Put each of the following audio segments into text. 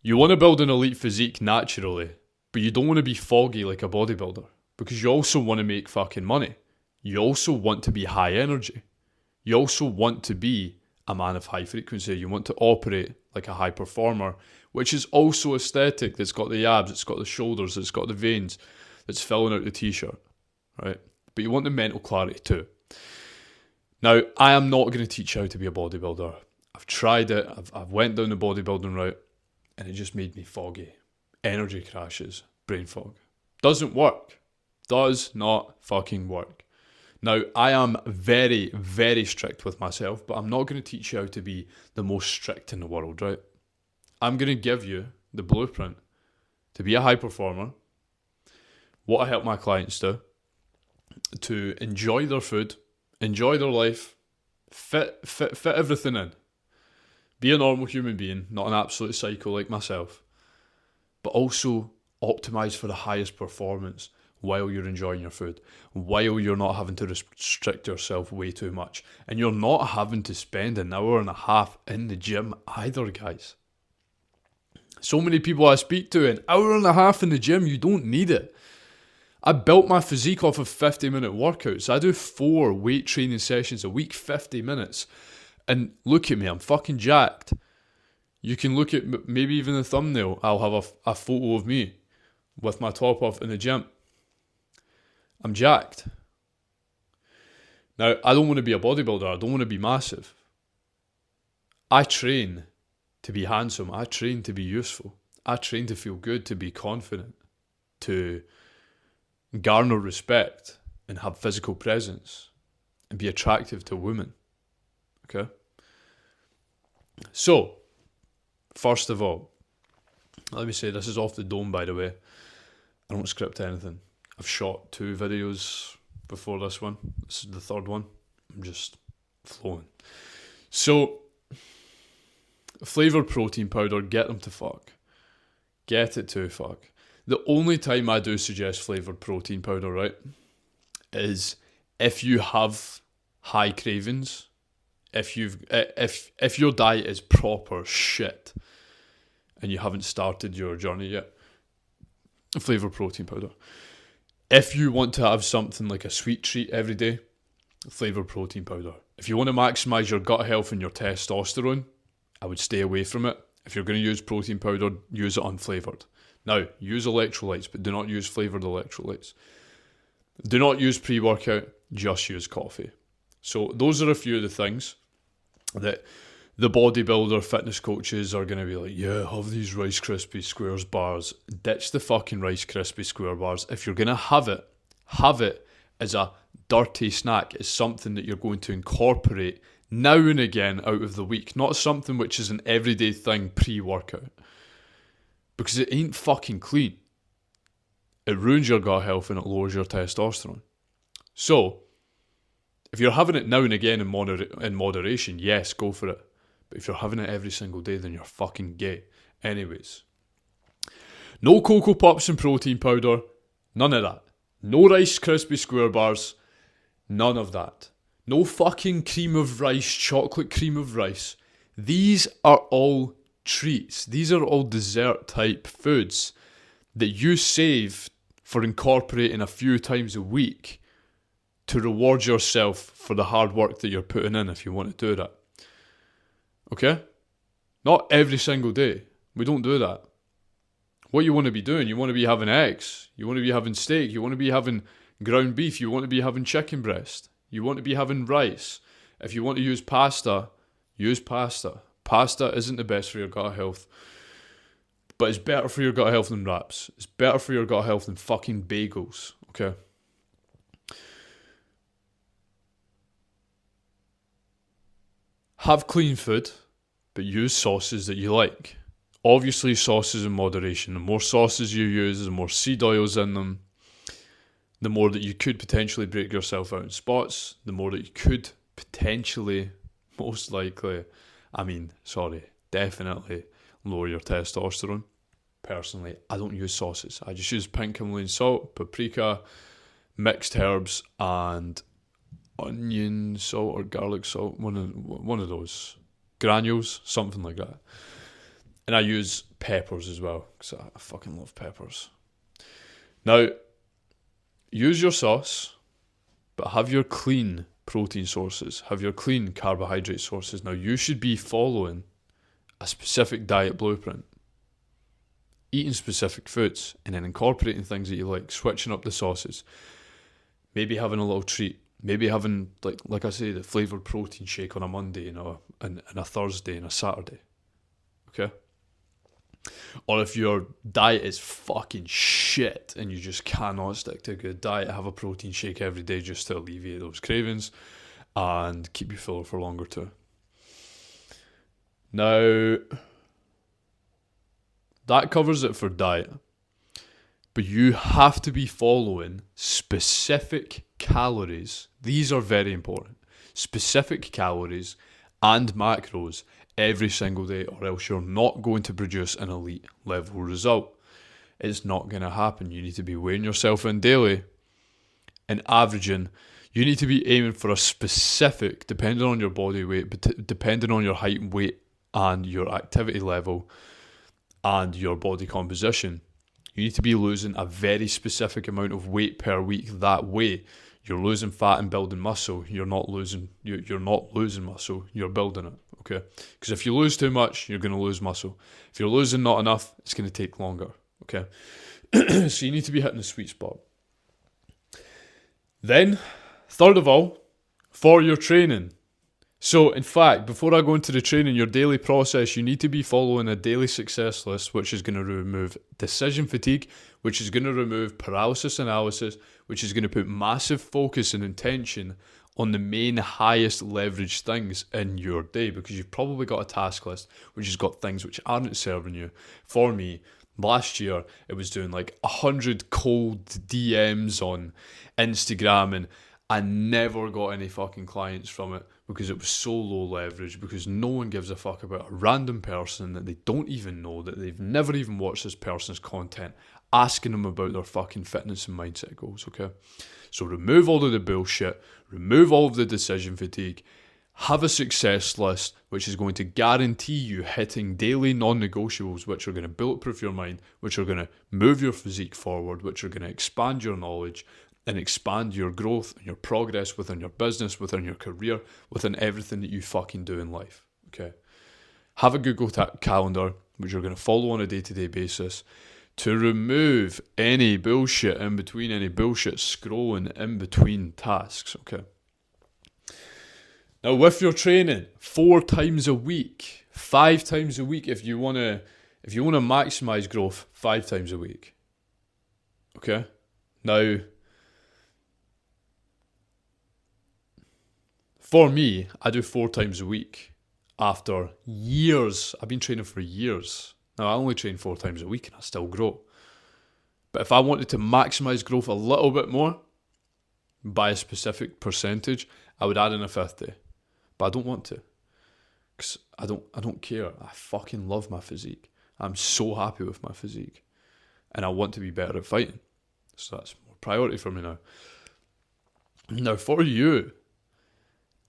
You want to build an elite physique naturally, but you don't want to be foggy like a bodybuilder, because you also want to make fucking money. You also want to be high energy. You also want to be a man of high frequency. You want to operate like a high performer, which is also aesthetic. That's got the abs, it's got the shoulders, it's got the veins, that's filling out the t-shirt, right? But you want the mental clarity too. Now, I am not going to teach you how to be a bodybuilder. I've tried it. I've went down the bodybuilding route, and it just made me foggy. Energy crashes, brain fog. Doesn't work. Does not fucking work. Now, I am very, very strict with myself, but I'm not going to teach you how to be the most strict in the world, right? I'm going to give you the blueprint to be a high performer, what I help my clients do, to enjoy their food, enjoy their life, fit everything in. Be a normal human being, not an absolute psycho like myself, but also optimize for the highest performance while you're enjoying your food, while you're not having to restrict yourself way too much, and you're not having to spend an hour and a half in the gym either, guys. So many people I speak to, an hour and a half in the gym, you don't need it. I built my physique off of 50-minute workouts. I do 4 weight training sessions a week, 50 minutes. And look at me, I'm fucking jacked. You can look at maybe even the thumbnail. I'll have a photo of me with my top off in the gym. I'm jacked. Now, I don't want to be a bodybuilder. I don't want to be massive. I train to be handsome. I train to be useful. I train to feel good, to be confident, to garner respect and have physical presence and be attractive to women. Okay? So, first of all, let me say this is off the dome, by the way. I don't script anything. I've shot 2 videos before this one. This is the 3rd one. I'm just flowing. So, flavoured protein powder, get them to fuck. Get it to fuck. The only time I do suggest flavoured protein powder, right, is if you have high cravings, if your diet is proper shit and you haven't started your journey yet, flavoured protein powder. If you want to have something like a sweet treat every day, flavoured protein powder. If you want to maximise your gut health and your testosterone, I would stay away from it. If you're going to use protein powder, use it unflavoured. Now, use electrolytes, but do not use flavoured electrolytes. Do not use pre-workout, just use coffee. So those are a few of the things that the bodybuilder fitness coaches are going to be like, yeah, have these Rice Krispie Squares bars. Ditch the fucking Rice Krispie Square bars. If you're going to have it as a dirty snack. It's something that you're going to incorporate now and again out of the week. Not something which is an everyday thing pre-workout. Because it ain't fucking clean. It ruins your gut health and it lowers your testosterone. So, if you're having it now and again in moderation, yes, go for it. But if you're having it every single day, then you're fucking gay. Anyways. No Cocoa Puffs and protein powder. None of that. No Rice Krispie Square bars. None of that. No fucking cream of rice, chocolate cream of rice. These are all treats. These are all dessert type foods that you save for incorporating a few times a week to reward yourself for the hard work that you're putting in if you want to do that. Okay? Not every single day. We don't do that. What you want to be doing, you want to be having eggs, you want to be having steak, you want to be having ground beef, you want to be having chicken breast, you want to be having rice. If you want to use pasta, use pasta. Pasta isn't the best for your gut health, but it's better for your gut health than wraps. It's better for your gut health than fucking bagels, okay? Have clean food, but use sauces that you like. Obviously, sauces in moderation. The more sauces you use, the more seed oils in them, the more that you could potentially break yourself out in spots, the more that you could potentially, most likely, definitely lower your testosterone. Personally, I don't use sauces. I just use pink Himalayan salt, paprika, mixed herbs, and onion salt or garlic salt. One of those. Granules, something like that. And I use peppers as well, because I fucking love peppers. Now, use your sauce, but have your clean protein sources, have your clean carbohydrate sources. Now, you should be following a specific diet blueprint, eating specific foods, and then incorporating things that you like, switching up the sauces, maybe having a little treat, maybe having, like I say, the flavoured protein shake on a Monday and a Thursday and a Saturday, okay? Or if your diet is fucking shit and you just cannot stick to a good diet, have a protein shake every day just to alleviate those cravings and keep you fuller for longer too. Now, that covers it for diet. But you have to be following specific calories. These are very important. Specific calories and macros every single day, or else you're not going to produce an elite level result. It's not going to happen. You need to be weighing yourself in daily and averaging. You need to be aiming for a specific, depending on your body weight, but depending on your height and weight and your activity level and your body composition, you need to be losing a very specific amount of weight per week. That way, you're losing fat and building muscle. You're not losing muscle. You're building it. Okay, because if you lose too much, you're going to lose muscle. If you're losing not enough, it's going to take longer. Okay, so you need to be hitting the sweet spot. Then, third of all, for your training. So, in fact, before I go into the training, your daily process, you need to be following a daily success list, which is going to remove decision fatigue, which is going to remove paralysis analysis, which is going to put massive focus and intention on the main highest leverage things in your day, because you've probably got a task list which has got things which aren't serving you. For me, last year, it was doing like 100 cold DMs on Instagram, and I never got any fucking clients from it because it was so low leverage, because no one gives a fuck about a random person that they don't even know, that they've never even watched this person's content, asking them about their fucking fitness and mindset goals, okay? So remove all of the bullshit, remove all of the decision fatigue, have a success list which is going to guarantee you hitting daily non-negotiables, which are going to bulletproof your mind, which are going to move your physique forward, which are going to expand your knowledge and expand your growth and your progress within your business, within your career, within everything that you fucking do in life, okay? Have a Google Calendar, which you're going to follow on a day-to-day basis, to remove any bullshit in between, any bullshit scrolling in between tasks, okay? Now, with your training, 4 times a week, 5 times a week, if you want to maximize growth, 5 times a week, okay? Now, for me, I do 4 times a week after years. I've been training for years. Now, I only train 4 times a week and I still grow. But if I wanted to maximize growth a little bit more, by a specific percentage, I would add in a 5th day. But I don't want to. Because I don't care. I fucking love my physique. I'm so happy with my physique. And I want to be better at fighting. So that's more priority for me now. Now, for you,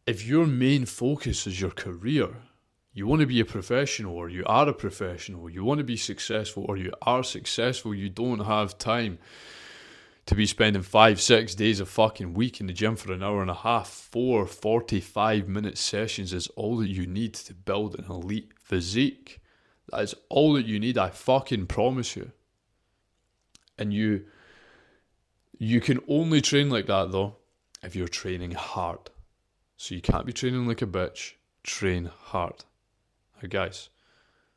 if your main focus is your career, you want to be a professional, or you are a professional, you want to be successful, or you are successful, you don't have time to be spending 5-6 days a fucking week in the gym for an hour and a half. 4 45-minute sessions is all that you need to build an elite physique. That is all that you need, I fucking promise you. And you can only train like that, though, if you're training hard. So you can't be training like a bitch. Train hard. Now, guys,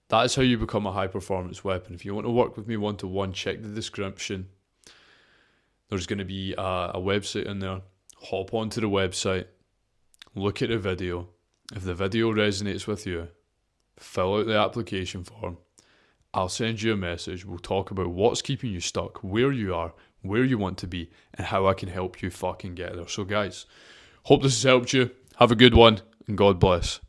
that is how you become a high-performance weapon. If you want to work with me one-to-one, check the description. There's going to be a website in there. Hop onto the website. Look at the video. If the video resonates with you, fill out the application form. I'll send you a message. We'll talk about what's keeping you stuck, where you are, where you want to be, and how I can help you fucking get there. So, guys, hope this has helped you. Have a good one, and God bless.